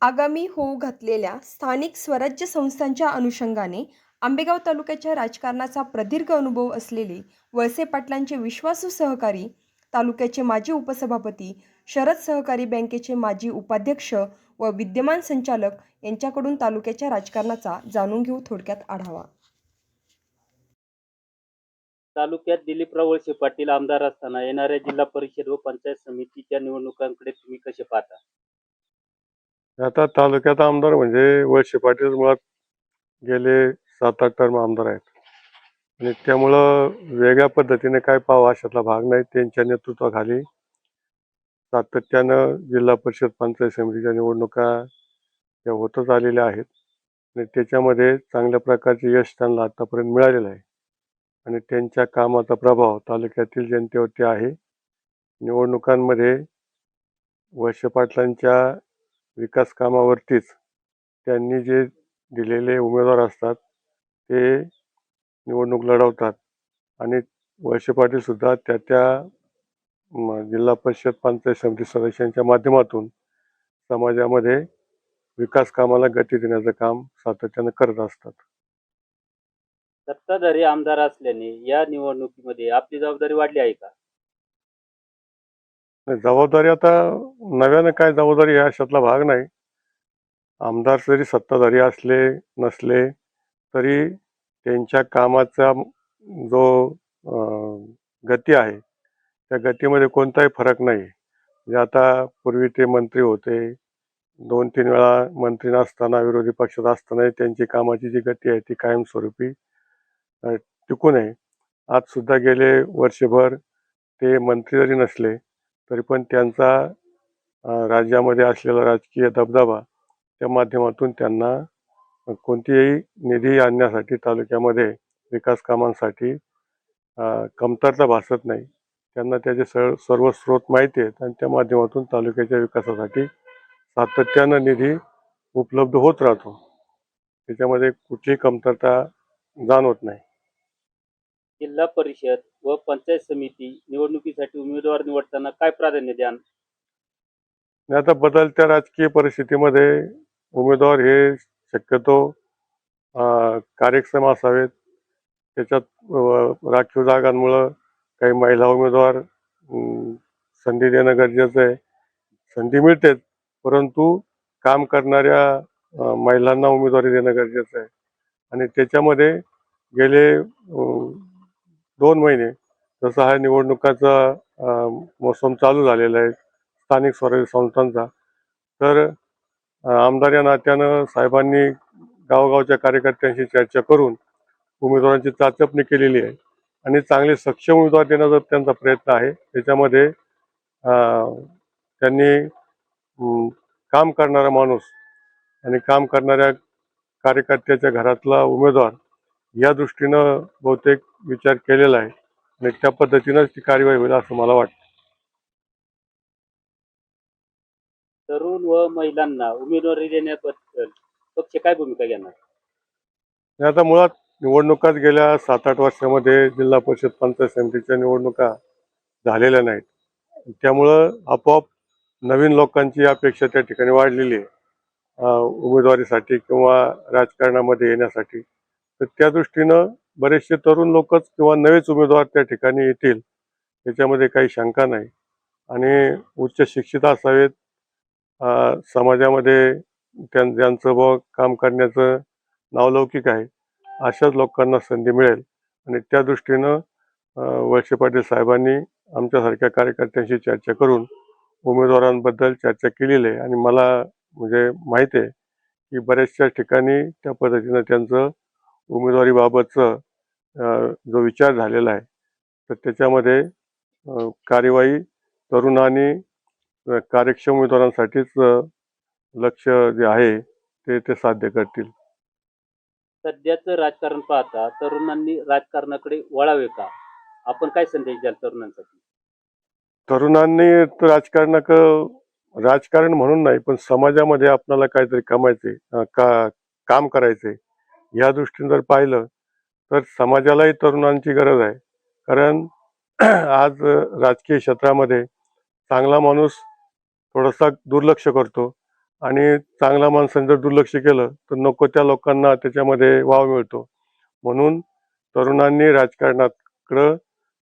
आगामी होऊ घातलेल्या स्थानिक स्वराज्य संस्थांच्या अनुषंगाने आंबेगाव तालुक्याच्या राजकारणाचा प्रदीर्घ अनुभव असलेले वळसे पाटलांचे विश्वासू सहकारी, तालुक्याचे माजी उपसभापती, शरद सहकारी बँकेचे माजी उपाध्यक्ष व विद्यमान संचालक यांच्याकडून तालुक्याच्या राजकारणाचा जाणून घेऊ थोडक्यात आढावा. तालुक्यात दिलीपराव वळसे पाटील आमदार असताना येणाऱ्या जिल्हा परिषद व पंचायत समितीच्या निवडणुकांकडे तुम्ही कसे पाहता? आता तालुक्यात आमदार म्हणजे वळसे पाटील मुळात गेले 7-8 टर्म आमदार आहेत आणि त्यामुळं वेगळ्या पद्धतीने काय पाहावं अशातला भाग नाही. त्यांच्या नेतृत्वाखाली सातत्यानं जिल्हा परिषद पंचायत समितीच्या निवडणुका या होतच आलेल्या आहेत आणि त्याच्यामध्ये चांगल्या प्रकारचे यश त्यांना आतापर्यंत मिळालेलं आहे आणि त्यांच्या कामाचा प्रभाव तालुक्यातील जनतेवरती आहे. निवडणुकांमध्ये वळसे पाटलांच्या विकास कामावरतीच त्यांनी जे दिलेले उमेदवार असतात ते निवडणूक लढवतात आणि वळसे पाटील सुद्धा त्या जिल्हा परिषद पंचायत समिती सदस्यांच्या माध्यमातून समाजामध्ये विकास कामाला गती देण्याचं काम सातत्यानं करत असतात. सत्ताधारी आमदार असल्याने या निवडणुकीमध्ये आपली जबाबदारी वाढली आहे का? जबाबदारी आता नव्यानं काय जबाबदारी आहे अशातला भाग नाही. आमदार जरी सत्ताधारी असले नसले तरी त्यांच्या कामाचा जो गती आहे त्या गतीमध्ये कोणताही फरक नाही. म्हणजे आता पूर्वी ते मंत्री होते, 2-3 वेळा मंत्री नसताना विरोधी पक्षात असताना त्यांची कामाची जी गती आहे ती कायमस्वरूपी टिकून आहे. आज सुद्धा गेले वर्षभर ते मंत्री जरी नसले तरी पण त्यांचा राज्यामध्ये असलेला राजकीय दबदबा त्या माध्यमातून त्यांना कोणतीही निधी आणण्यासाठी तालुक्यामध्ये विकास कामांसाठी कमतरता भासत नाही. त्यांना त्याचे सर्व स्रोत माहिती आहेत आणि त्या माध्यमातून तालुक्याच्या विकासासाठी सातत्यानं निधी उपलब्ध होत राहतो. त्याच्यामध्ये कुठलीही कमतरता जाणवत नाही. जिल्हा परिषद व पंचायत समिती निवडणुकीसाठी उमेदवार निवडताना काय प्राधान्य द्याल? आता बदलत्या राजकीय परिस्थितीमध्ये उमेदवार हे शक्यतो कार्यक्षम असावेत. त्याच्यात राखीव जागांमुळं काही महिला उमेदवार संधी देणं गरजेचं आहे. संधी मिळतेच परंतु काम करणाऱ्या महिलांना उमेदवारी देणं गरजेचं आहे आणि त्याच्यामध्ये गेले 2 महिने जसा हा निवडणुकाचा मोसम चालू झालेला आहे स्थानिक स्वराज्य संस्थांचा, तर आमदार या नात्यानं साहेबांनी गावोगावच्या कार्यकर्त्यांशी चर्चा करून उमेदवारांची चाचपणी केलेली आहे आणि चांगले सक्षम उमेदवार देण्याचा त्यांचा प्रयत्न आहे. त्याच्यामध्ये त्यांनी काम करणारा माणूस आणि काम करणाऱ्या कार्यकर्त्याच्या घरातला उमेदवार या दृष्टीनं बहुतेक विचार केलेला आहे आणि त्या पद्धतीनंच ती कार्यवाही होईल असं मला वाटतं. तरुण व महिलांना उमेदवारी देण्याबद्दल पक्ष काय भूमिका घेणार? आता मुळात निवडणुकाच गेल्या 7-8 वर्षामध्ये जिल्हा परिषद पंचायत समितीच्या निवडणुका झालेल्या नाहीत. त्यामुळं आपोआप नवीन लोकांची अपेक्षा त्या ठिकाणी वाढलेली आहे उमेदवारीसाठी किंवा राजकारणामध्ये येण्यासाठी. तर त्या दृष्टीनं बरेचसे तरुण लोकच किंवा नवेच उमेदवार त्या ठिकाणी येतील याच्यामध्ये काही शंका नाही आणि उच्च शिक्षित असावेत, समाजामध्ये ज्यांचं काम करण्याचं नावलौकिक आहे अशाच लोकांना संधी मिळेल आणि त्या दृष्टीनं वळसे पाटील साहेबांनी आमच्यासारख्या कार्यकर्त्यांशी चर्चा करून उमेदवारांबद्दल चर्चा केलेली आहे आणि मला म्हणजे माहिती आहे की बऱ्याचशा ठिकाणी त्या पद्धतीनं त्यांचं उमेदवारीबाबतचं जो विचार झालेला आहे तर त्याच्यामध्ये कार्यवाही तरुण आणि कार्यक्षम उमेदवारांसाठीच लक्ष जे आहे ते साध्य करतील. सध्याचं राजकारण पाहता तरुणांनी राजकारणाकडे वळावे का? आपण काय संदेश द्याल तरुणांसाठी? तरुणांनी राजकारण म्हणून नाही पण समाजामध्ये आपल्याला काहीतरी कमायचे काम करायचे या दृष्टीने जर पाहिलं तर समाजालाही तरुणांची गरज आहे. कारण आज राजकीय क्षेत्रामध्ये चांगला माणूस थोडासा दुर्लक्ष करतो आणि चांगल्या माणसांनी जर दुर्लक्ष केलं तर नको त्या लोकांना त्याच्यामध्ये वाव मिळतो. म्हणून तरुणांनी राजकारणाकडं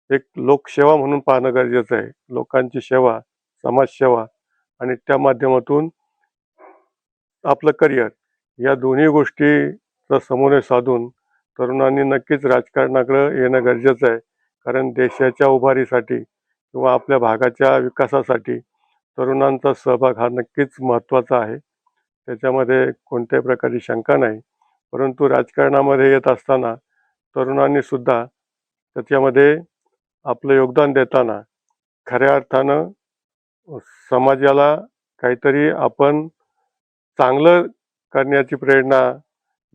एक लोकसेवा म्हणून पाहणं गरजेचं आहे. लोकांची सेवा, समाजसेवा आणि त्या माध्यमातून आपलं करिअर या दोन्ही गोष्टीचा समन्वय साधून तरुणांनी नक्कीच राजकारणाकडे येणं गरजेचं आहे. कारण देशाच्या उभारीसाठी किंवा आपल्या भागाच्या विकासासाठी तरुणांचा सहभाग हा नक्कीच महत्त्वाचा आहे. त्याच्यामध्ये कोणत्याही प्रकारची शंका नाही. परंतु राजकारणामध्ये येत असताना तरुणांनी सुद्धा त्याच्यामध्ये आपलं योगदान देताना खऱ्या अर्थानं समाजाला काहीतरी आपण चांगलं करण्याची प्रेरणा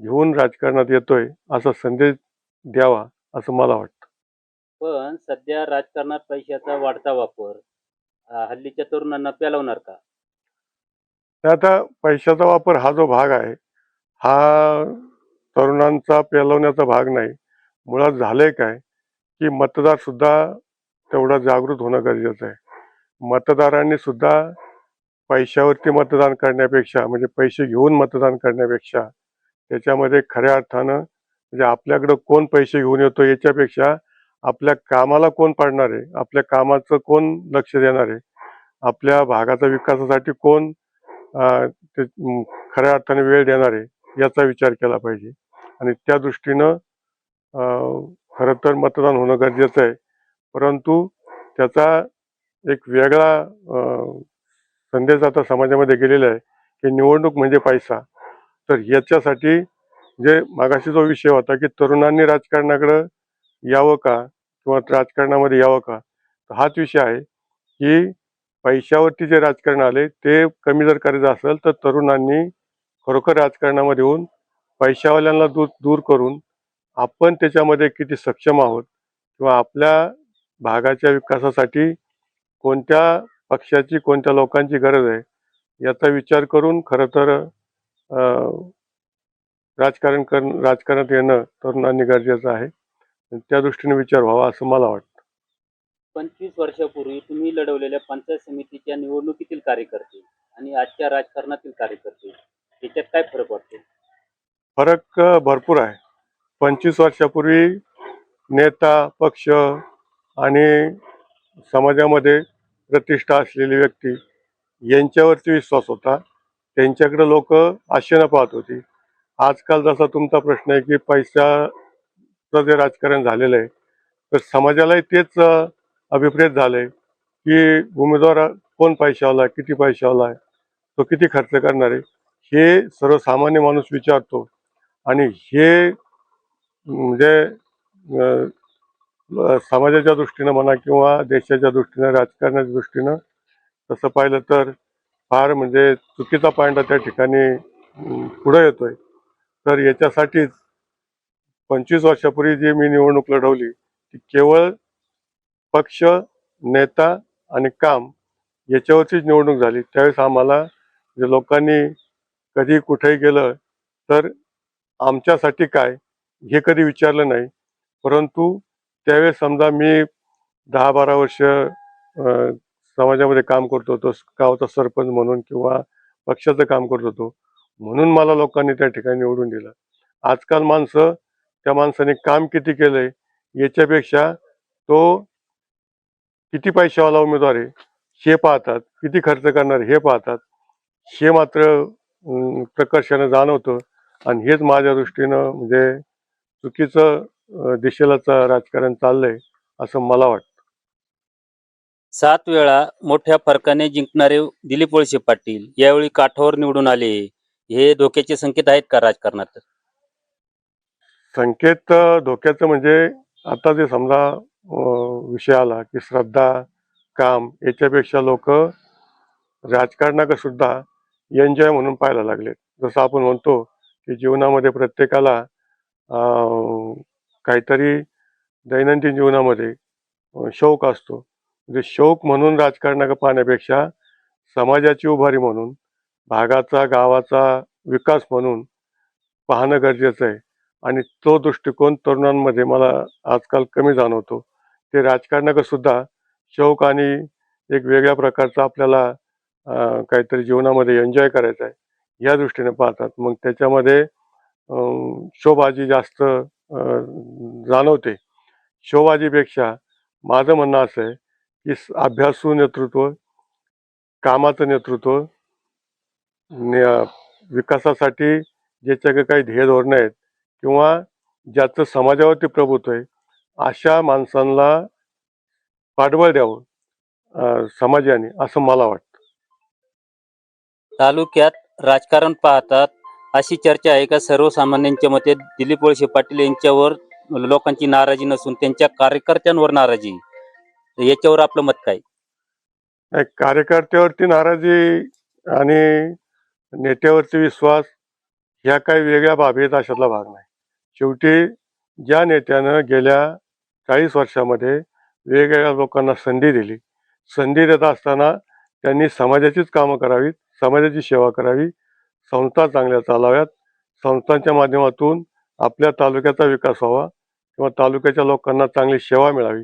घेऊन राजकारणात येतोय असा संदेश द्यावा असं मला वाटतं. पण सध्या राजकारणात पैशाचा वाढता वापर हल्लीच्या तरुणांना पेलवणार का? तर आता पैशाचा वापर हा जो भाग आहे हा तरुणांचा पेलवण्याचा भाग नाही. मुळात झालंय काय की मतदार सुद्धा तेवढा जागृत होणं गरजेचं आहे. मतदारांनी सुद्धा पैशावरती मतदान करण्यापेक्षा म्हणजे पैसे घेऊन मतदान करण्यापेक्षा त्याच्यामध्ये खऱ्या अर्थानं म्हणजे आपल्याकडं कोण पैसे घेऊन येतो याच्यापेक्षा आपल्या कामाला कोण पाडणार आहे, आपल्या कामाचं कोण लक्ष देणार आहे, आपल्या भागाच्या विकासासाठी कोण खऱ्या अर्थाने वेळ देणार आहे याचा विचार केला पाहिजे. आणि त्या दृष्टीनं खरं तर मतदान होणं गरजेचं आहे. परंतु त्याचा एक वेगळा संदेश आता समाजामध्ये गेलेला आहे की निवडणूक म्हणजे पैसा. तर याच्यासाठी जे मागाशी जो विषय होता की तरुणांनी राजकारणाकडे यावं का किंवा राजकारणामध्ये यावं का, तर हाच विषय आहे की पैशावरती जे राजकारण आले ते कमी जर करायचं असेल तर तरुणांनी खरोखर राजकारणामध्ये येऊन पैशावाल्यांना दूर करून आपण त्याच्यामध्ये किती सक्षम आहोत किंवा आपल्या भागाच्या विकासासाठी कोणत्या पक्षाची कोणत्या लोकांची गरज आहे याचा विचार करून खरं तर राजकारणात येणं तरुणांनी गरजेचं आहे. त्या दृष्टीने विचार व्हावा असं मला वाटतं. 25 वर्षापूर्वी तुम्ही लढवलेल्या पंचायत समितीच्या निवडणुकीतील कार्यकर्ते आणि आजच्या राजकारणातील कार्यकर्ते याच्यात काय फरक वाटतो? फरक भरपूर आहे. 25 वर्षापूर्वी नेता, पक्ष आणि समाजामध्ये प्रतिष्ठा असलेली व्यक्ती यांच्यावरती विश्वास होता. त्यांच्याकडे लोक आशेनं पाहत होती. आजकाल जसा तुमचा प्रश्न आहे की पैशाचं जे राजकारण झालेलं आहे तर समाजालाही तेच अभिप्रेत झालंय की उमेदवार कोण पैशावाला आहे, किती पैशावाला आहे, तो किती खर्च करणार आहे हे सर्वसामान्य माणूस विचारतो. आणि हे म्हणजे समाजाच्या दृष्टीनं म्हणा किंवा देशाच्या दृष्टीनं राजकारणाच्या दृष्टीनं तसं पाहिलं तर फार म्हणजे चुकीचा पायंडा त्या ठिकाणी पुढे येतोय. तर याच्यासाठीच 25 वर्षापूर्वी जी मी निवडणूक लढवली ती केवळ पक्ष, नेता आणि काम याच्यावरचीच निवडणूक झाली. त्यावेळेस आम्हाला जे लोकांनी कधी कुठेही गेलं तर आमच्यासाठी काय हे कधी विचारलं नाही. परंतु त्यावेळेस समजा मी 10-12 वर्ष समाजामध्ये काम करत होतो, गावाचा सरपंच म्हणून किंवा पक्षाचं काम करत होतो म्हणून मला लोकांनी त्या ठिकाणी निवडून दिलं. आजकाल माणसं त्या माणसाने काम किती केलंय याच्यापेक्षा तो किती पैशावाला उमेदवार आहे हे पाहतात, किती खर्च करणार हे पाहतात. हे मात्र प्रकर्षानं जाणवतं आणि हेच माझ्या दृष्टीनं म्हणजे चुकीचं दिशेलाचं राजकारण चाललंय असं मला वाटतं. 7 वेळा मोठ्या फरकाने जिंकणारे दिलीप वळसे पाटील यावेळी काठावर निवडून आले. हे धोक्याचे संकेत आहेत का राजकारणात? संकेत धोक्याचं म्हणजे आता जे समजा विषय आला की श्रद्धा, काम याच्यापेक्षा लोक राजकारणाकडे सुद्धा एन्जॉय म्हणून पाहायला लागलेत. जसं आपण म्हणतो की जीवनामध्ये प्रत्येकाला काहीतरी दैनंदिन जीवनामध्ये शौक असतो. म्हणजे शौक म्हणून राजकारणाकडे पाहण्यापेक्षा समाजाची उभारी म्हणून, भागाचा गावाचा विकास म्हणून पाहणं गरजेचं आहे. आणि तो दृष्टिकोन तरुणांमध्ये मला आजकाल कमी जाणवतो. ते राजकारणाकडे सुद्धा शौक आणि एक वेगळ्या प्रकारचा आपल्याला काहीतरी जीवनामध्ये एन्जॉय करायचं आहे या दृष्टीने पाहतात. मग त्याच्यामध्ये शोबाजी जास्त जाणवते. शोबाजीपेक्षा माझं म्हणणं असं आहे की अभ्यासू नेतृत्व, कामाचं नेतृत्व, विकासासाठी ज्याच्याकडे काही ध्येय धोरणं आहेत किंवा ज्याचं समाजावरती प्रभुत्व आहे अशा माणसांना पाठबळ द्यावं समाजाने, असं मला वाटतं. तालुक्यात राजकारण पाहतात अशी चर्चा आहे का सर्वसामान्यांच्या मते दिलीप वळसे पाटील यांच्यावर लोकांची नाराजी नसून त्यांच्या कार्यकर्त्यांवर नाराजी आहे. याच्यावर आपलं मत काय? नाही, कार्यकर्त्यावरती नाराजी आणि नेत्यावरती विश्वास ह्या काही वेगळ्या बाबी आहेत अशातला भाग नाही. शेवटी ज्या नेत्यानं गेल्या 40 वर्षामध्ये वेगवेगळ्या लोकांना संधी दिली, संधी देत असताना त्यांनी समाजाचीच कामं करावीत, समाजाची सेवा करावी, संस्था चांगल्या चालाव्यात, संस्थांच्या माध्यमातून आपल्या तालुक्याचा विकास व्हावा किंवा तालुक्याच्या लोकांना चांगली सेवा मिळावी,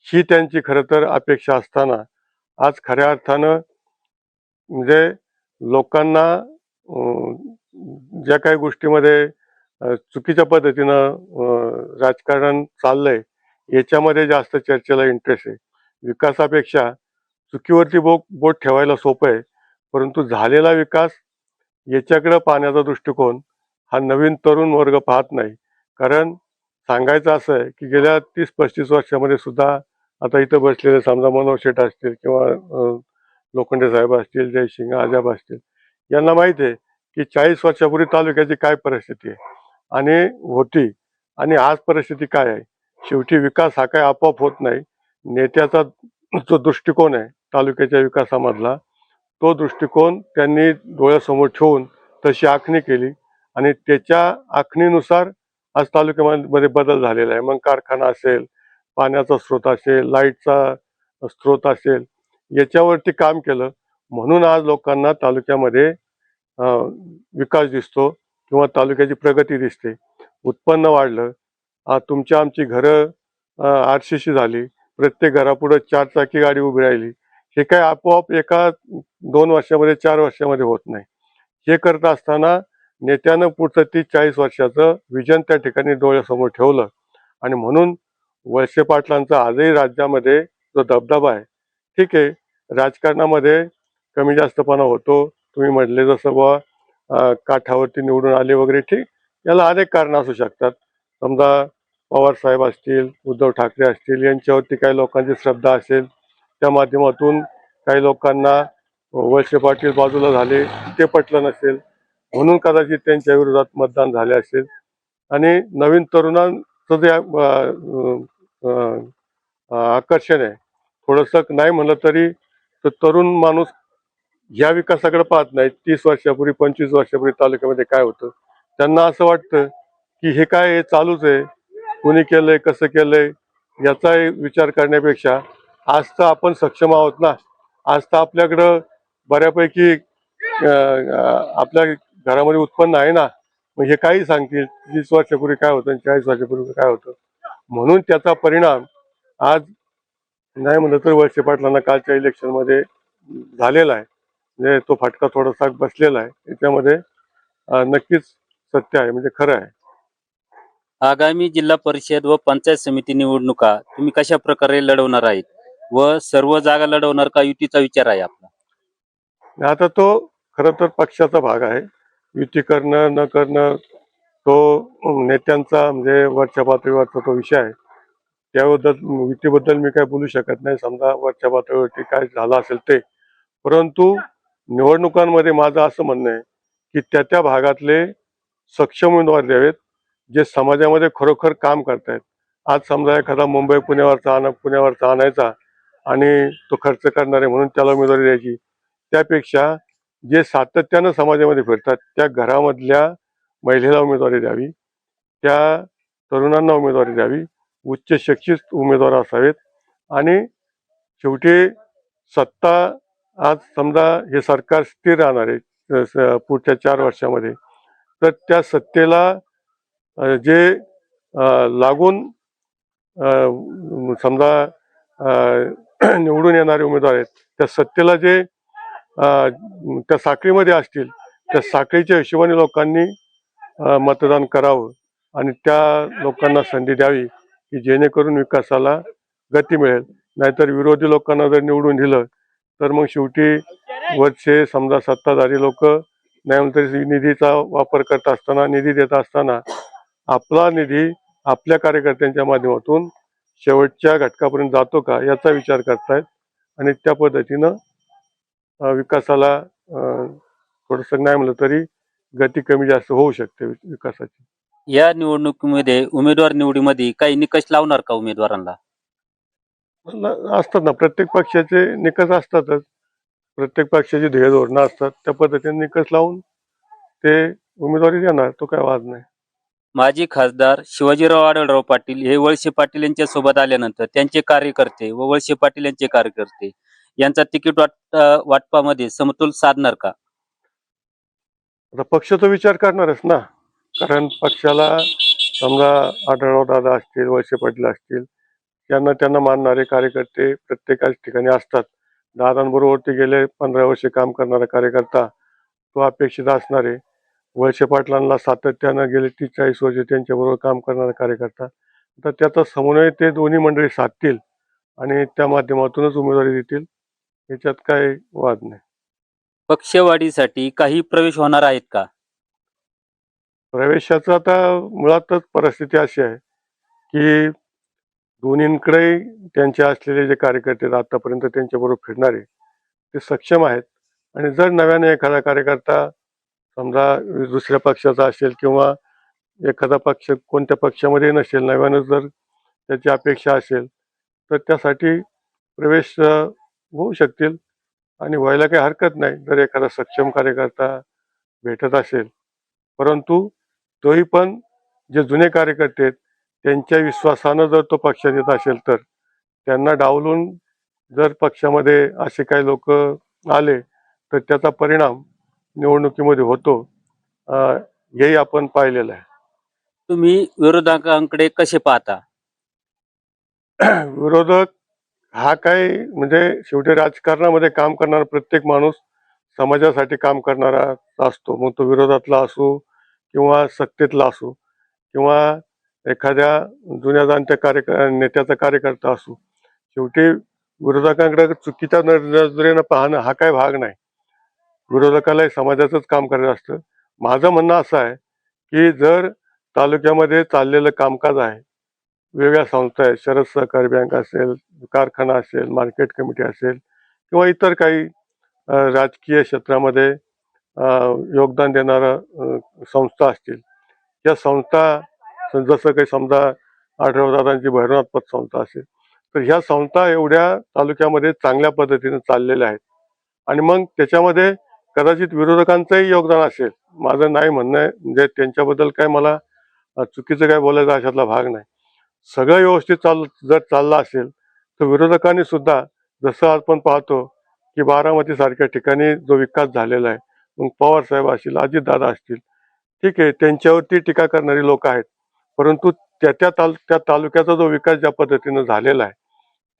ही त्यांची खरं तर अपेक्षा असताना आज खऱ्या अर्थानं म्हणजे लोकांना ज्या काही गोष्टीमध्ये चुकीच्या पद्धतीनं राजकारण चाललंय याच्यामध्ये जास्त चर्चेला इंटरेस्ट आहे. विकासापेक्षा चुकीवरती बोट ठेवायला सोपं आहे, परंतु झालेला विकास याच्याकडं पाहण्याचा दृष्टिकोन हा नवीन तरुण वर्ग पाहत नाही. कारण सांगायचं असं आहे की गेल्या 30-35 वर्षामध्ये सुद्धा आता इथं बसलेले समजा मनोहर शेठ असतील किंवा लोखंडे साहेब असतील, जयसिंग आजाब असतील, यांना माहिती आहे की 40 वर्षापूर्वी तालुक्याची काय परिस्थिती आहे आणि होती आणि आज परिस्थिती काय आहे. शेवटी विकास हा काय आपोआप होत नाही. नेत्याचा जो दृष्टिकोन आहे तालुक्याच्या विकासामधला, तो दृष्टिकोन त्यांनी डोळ्यासमोर ठेवून तशी आखणी केली आणि त्याच्या आखणीनुसार आज तालुक्यामध्ये बदल झालेला आहे. मग कारखाना असेल, पाण्याचा स्रोत असेल, लाईटचा स्रोत असेल, याच्यावरती काम केलं म्हणून आज लोकांना तालुक्यामध्ये विकास दिसतो किंवा तालुक्याची प्रगती दिसते. उत्पन्न वाढलं, तुमच्या आमची घरं आरसीसी झाली, प्रत्येक घरापुढं 4 चाकी गाडी उभी राहिली. हे काय आपोआप एका 2 वर्षामध्ये 4 वर्षामध्ये होत नाही. हे करत असताना नेत्यानं पुढचं 30-40 वर्षाचं विजन त्या ठिकाणी डोळ्यासमोर ठेवलं आणि म्हणून वळसे पाटलांचा आजही राज्यामध्ये जो दबदबा आहे, ठीक आहे, राजकारणामध्ये कमी जास्तपणा होतो. तुम्ही म्हटले जसं बुवा काठावरती निवडून आले वगैरे, ठीक, याला अनेक कारणं असू शकतात. समजा पवार साहेब असतील, उद्धव ठाकरे असतील, यांच्यावरती काही लोकांची श्रद्धा असेल, त्या माध्यमातून काही लोकांना वळसे पाटील बाजूला झाले, ते पटलं नसेल म्हणून कदाचित त्यांच्या विरोधात मतदान झाले असेल आणि नवीन तरुणांचं जे आकर्षण आहे, थोडंसं नाही म्हणलं तरी तर तरुण माणूस ह्या विकासाकडे पाहत नाही. 30 वर्षापूर्वी 25 वर्षापूर्वी तालुक्यामध्ये काय होतं, त्यांना असं वाटतं की हे काय हे चालूच आहे, कुणी केलंय, कसं केलंय, याचा विचार करण्यापेक्षा आज तर आपण सक्षम आहोत ना, आज तर आपल्याकडं बऱ्यापैकी आपल्या घरामध्ये उत्पन्न आहे ना, मग हे काही सांगतील 30 वर्षापूर्वी काय होतं आणि 40 वर्षापूर्वी काय होतं. म्हणून त्याचा परिणाम आज नाही म्हणलं तर वळसे पाटलांना कालच्या इलेक्शनमध्ये झालेला आहे. म्हणजे तो फटका थोडासा बसलेला आहे, याच्यामध्ये नक्कीच सत्य आहे, म्हणजे खरं आहे. आगामी जिल्हा परिषद व पंचायत समिती निवडणुका तुम्ही कशा प्रकारे लढवणार आहेत व सर्व जागा लढवणार का युतीचा विचार आहे आपला? आता तो खरं तर पक्षाचा भाग आहे. युती करणं न करणं तो नेत्यांचा म्हणजे वरच्या पातळीवरचा तो विषय आहे. त्याबद्दल युतीबद्दल मी काय बोलू शकत नाही. समजा वरच्या पातळीवरती काय झालं असेल ते, परंतु निवडणुकांमध्ये माझं असं म्हणणं आहे की त्या भागातले सक्षम उमेदवार द्यावेत जे समाजामध्ये खरोखर काम करतायत. आज समजा एखादा मुंबई पुण्यावरचा आणायचा आणि तो खर्च करणारे म्हणून त्याला उमेदवारी द्यायची, त्यापेक्षा जे सातत्यानं समाजामध्ये फिरतात त्या घरामधल्या महिलेला उमेदवारी द्यावी, त्या तरुणांना उमेदवारी द्यावी, उच्च शिक्षित उमेदवार असावेत आणि शेवटी सत्ता आज समजा हे सरकार स्थिर राहणार आहे पुढच्या 4 वर्षामध्ये, तर त्या सत्तेला जे लागून समजा निवडून येणारे उमेदवार आहेत, त्या सत्तेला जे त्या साखळीमध्ये असतील त्या साखळीच्या हिशोबाने लोकांनी मतदान करावं आणि त्या लोकांना संधी द्यावी की जेणेकरून विकासाला गती मिळेल. नाहीतर विरोधी लोकांना जर निवडून दिलं तर मग शेवटी वरचे समजा सत्ताधारी लोक नाही म्हणून तरी निधीचा वापर करत असताना निधी देत असताना आपला निधी आपल्या कार्यकर्त्यांच्या माध्यमातून शेवटच्या घटकापर्यंत जातो का याचा विचार करतायत आणि त्या पद्धतीनं विकासाला थोडंसं नाही म्हणलं तरी गती कमी जास्त होऊ शकते विकासाची. या निवडणुकीमध्ये उमेदवार निवडीमध्ये काही निकष लावणार का उमेदवारांना? असतात ना, प्रत्येक पक्षाचे निकष असतातच. प्रत्येक पक्षाची ध्येय धोरणं असतात. त्या पद्धतीने निकष लावून ते उमेदवारी देणार, तो काय वाद नाही. माजी खासदार शिवाजीराव आढळराव पाटील हे वळसे पाटील यांच्या सोबत आल्यानंतर त्यांचे कार्यकर्ते व वळसे पाटील यांचे कार्यकर्ते यांचा तिकीट वाटपामध्ये समतोल साधणार का? आता पक्ष तो विचार करणारच ना, कारण पक्षाला समजा आढळराव दादा असतील, वळसे पाटील असतील, त्यांना मानणारे कार्यकर्ते प्रत्येकाच ठिकाणी असतात. दादांबरोबर ते गेले 15 वर्षे काम करणारा कार्यकर्ता तो अपेक्षित असणार आहे. वळसे पाटलांना सातत्यानं गेले 30-40 वर्षे त्यांच्याबरोबर काम करणारा कार्यकर्ता. तर त्याचा समन्वय ते दोन्ही मंडळी साधतील आणि त्या माध्यमातूनच उमेदवारी देतील, याच्यात काही वाद नाही. पक्षवाढीसाठी काही प्रवेश होणार आहेत का? प्रवेशाचं आता मुळातच परिस्थिती अशी आहे की दोन्हींकडे त्यांचे असलेले जे कार्यकर्ते आहेत आतापर्यंत त्यांच्याबरोबर फिरणारे ते सक्षम आहेत आणि जर नव्याने एखादा कार्यकर्ता समजा दुसऱ्या पक्षाचा असेल किंवा एखादा पक्ष कोणत्या पक्षामध्ये नसेल, नव्यानं जर त्याची अपेक्षा असेल तर त्यासाठी प्रवेश होऊ शकतील आणि व्हायला काही हरकत नाही जर एखादा सक्षम कार्यकर्ता भेटत असेल. परंतु तोही पण जे जुने कार्यकर्ते आहेत त्यांच्या विश्वासानं जर तो पक्षात येत असेल तर त्यांना डावलून जर पक्षामध्ये असे काही लोक आले तर त्याचा परिणाम निवडणुकीमध्ये होतो, हेही आपण पाहिलेलं आहे. तुम्ही विरोधकांकडे कसे पाहता? विरोधक हा काय म्हणजे शेवटी राजकारणामध्ये काम करणारा प्रत्येक माणूस समाजासाठी काम करणारा असतो. मग तो विरोधातला असो किंवा सत्तेतला असो किंवा एखाद्या जुन्या जाणत्या नेत्याचा कार्यकर्ता असो. शेवटी विरोधकांकडे चुकीच्या नजरेनं पाहणं हा काय भाग नाही. विरोधकालाही समाजाचंच काम करायचं असतं. माझं म्हणणं असं आहे की जर तालुक्यामध्ये चाललेलं कामकाज आहे, वेगळ्या संस्था आहेत, शरद सहकारी बँक असेल, कारखाना असेल, मार्केट कमिटी असेल किंवा इतर काही राजकीय क्षेत्रामध्ये योगदान देणाऱ्या संस्था असतील, या संस्था जसं काही समजा आढळरावांची भैरवनाथ पतसंस्था असेल, तर ह्या संस्था एवढ्या तालुक्यामध्ये चांगल्या पद्धतीने चाललेल्या आहेत आणि मग त्याच्यामध्ये कदाचित विरोधकांचंही योगदान असेल. माझं नाही म्हणणं आहे, म्हणजे त्यांच्याबद्दल काय मला चुकीचं काय बोलायचं अशातला भाग नाही. सगळं व्यवस्थित जर चाललं असेल तर विरोधकांनी सुद्धा जसं आपण पाहतो की बारामती सारख्या ठिकाणी जो विकास झालेला आहे, मग पवार साहेब असतील, अजितदादा असतील, ठीक आहे त्यांच्यावरती टीका करणारी लोक आहेत, परंतु त्या तालुक्याचा जो विकास ज्या पद्धतीनं झालेला आहे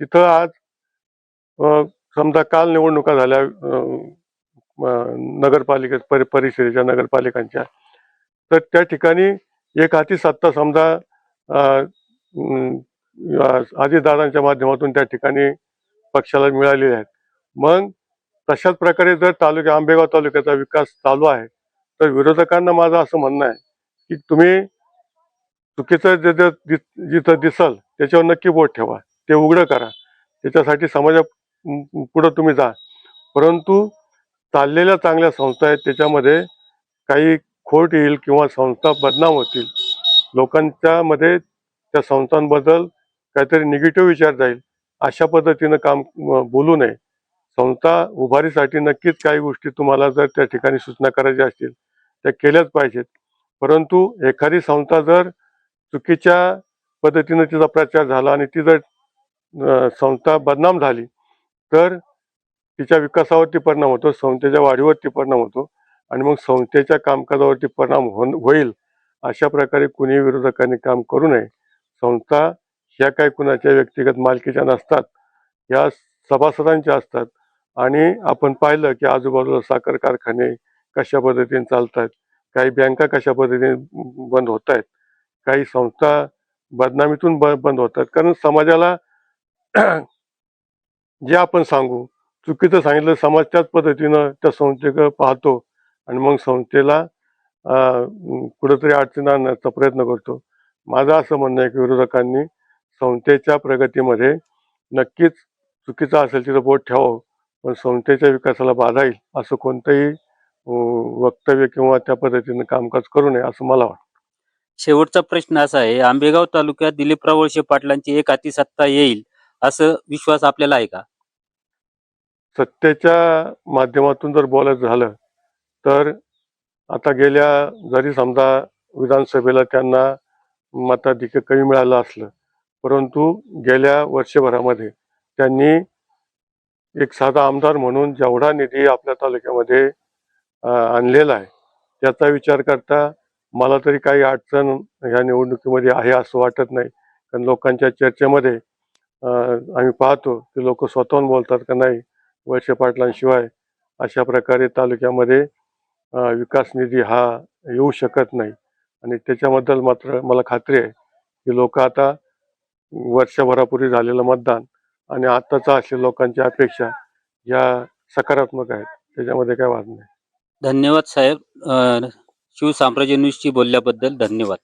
तिथं आज समजा काल निवडणुका झाल्या परिषदेच्या नगरपालिकांच्या, तर त्या ठिकाणी एक हाती सत्ता समजा अजितदादांच्या माध्यमातून त्या ठिकाणी पक्षाला मिळालेले आहेत. मग तशाच प्रकारे जर आंबेगाव तालुक्याचा विकास चालू आहे तर विरोधकांना माझं असं म्हणणं आहे की तुम्ही चुकीचं जिथं दिसल त्याच्यावर नक्की बोट ठेवा, ते उघडं करा, त्याच्यासाठी समाजा पुढं तुम्ही जा. परंतु चाललेल्या चांगल्या संस्था आहेत त्याच्यामध्ये काही खोट येईल किंवा संस्था बदनाम होतील, लोकांच्या मध्ये त्या संस्थांबद्दल काहीतरी निगेटिव्ह विचार जाईल, अशा पद्धतीनं काम बोलू नये. संस्था उभारीसाठी नक्कीच काही गोष्टी तुम्हाला जर त्या ठिकाणी सूचना करायच्या असतील त्या केल्याच पाहिजेत. परंतु एखादी संस्था जर चुकीच्या पद्धतीनं तिचा प्रचार झाला आणि ती जर संस्था बदनाम झाली तर तिच्या विकासावरती परिणाम होतो, संस्थेच्या वाढीवरती परिणाम होतो आणि मग संस्थेच्या कामकाजावरती परिणाम होईल. अशा प्रकारे कुणी विरोधकांनी काम करू नये. संस्था ह्या काही कुणाच्या व्यक्तिगत मालकीच्या नसतात, ह्या सभासदांच्या असतात आणि आपण पाहिलं की आजूबाजूला साखर कारखाने कशा पद्धतीने चालत आहेत, काही बँका कशा पद्धतीने बंद होत आहेत, काही संस्था बदनामीतून बंद होत आहेत. कारण समाजाला जे आपण सांगू, चुकीचं सांगितलं समाज त्याच पद्धतीनं त्या संस्थेकडे पाहतो आणि मग संस्थेला कुठेतरी अडचण आणण्याचा प्रयत्न करतो. माझं असं म्हणणं आहे की विरोधकांनी संस्थेच्या प्रगतीमध्ये नक्कीच चुकीचं असेल तिथं बोट ठेवावं, पण संस्थेच्या विकासाला बाधा येईल असं कोणतंही वक्तव्य किंवा त्या पद्धतीनं कामकाज करू नये असं मला वाटतं. शेवटचा प्रश्न असा आहे, आंबेगाव तालुक्यात दिलीपराव वळसे पाटलांची एक हाती सत्ता येईल असं विश्वास आपल्याला आहे का? सत्तेच्या माध्यमातून जर बोलायचं झालं तर आता गेल्या जरी समजा विधानसभेला त्यांना मताधिक्य कमी मिळालं असलं, परंतु गेल्या वर्षभरामध्ये त्यांनी एक साधा आमदार म्हणून जेवढा निधी आपल्या तालुक्यामध्ये आणलेला आहे त्याचा विचार करता मला तरी काही अडचण ह्या निवडणुकीमध्ये आहे असं वाटत नाही. कारण लोकांच्या चर्चेमध्ये आम्ही पाहतो की लोक स्वतःहून बोलतात का नाही, वळसे पाटलांशिवाय अशा प्रकारे तालुक्यामध्ये विकास निधी हा येऊ शकत नाही. आणि त्याच्याबद्दल मात्र मला खात्री आहे की लोक आता वर्षभरापूर्वी झालेलं मतदान आणि आताचा असलेल्या लोकांच्या अपेक्षा या सकारात्मक आहेत, त्याच्यामध्ये काय वाद नाही. धन्यवाद साहेब. शिवसाम्राज्य न्यूजशी बोलल्याबद्दल धन्यवाद.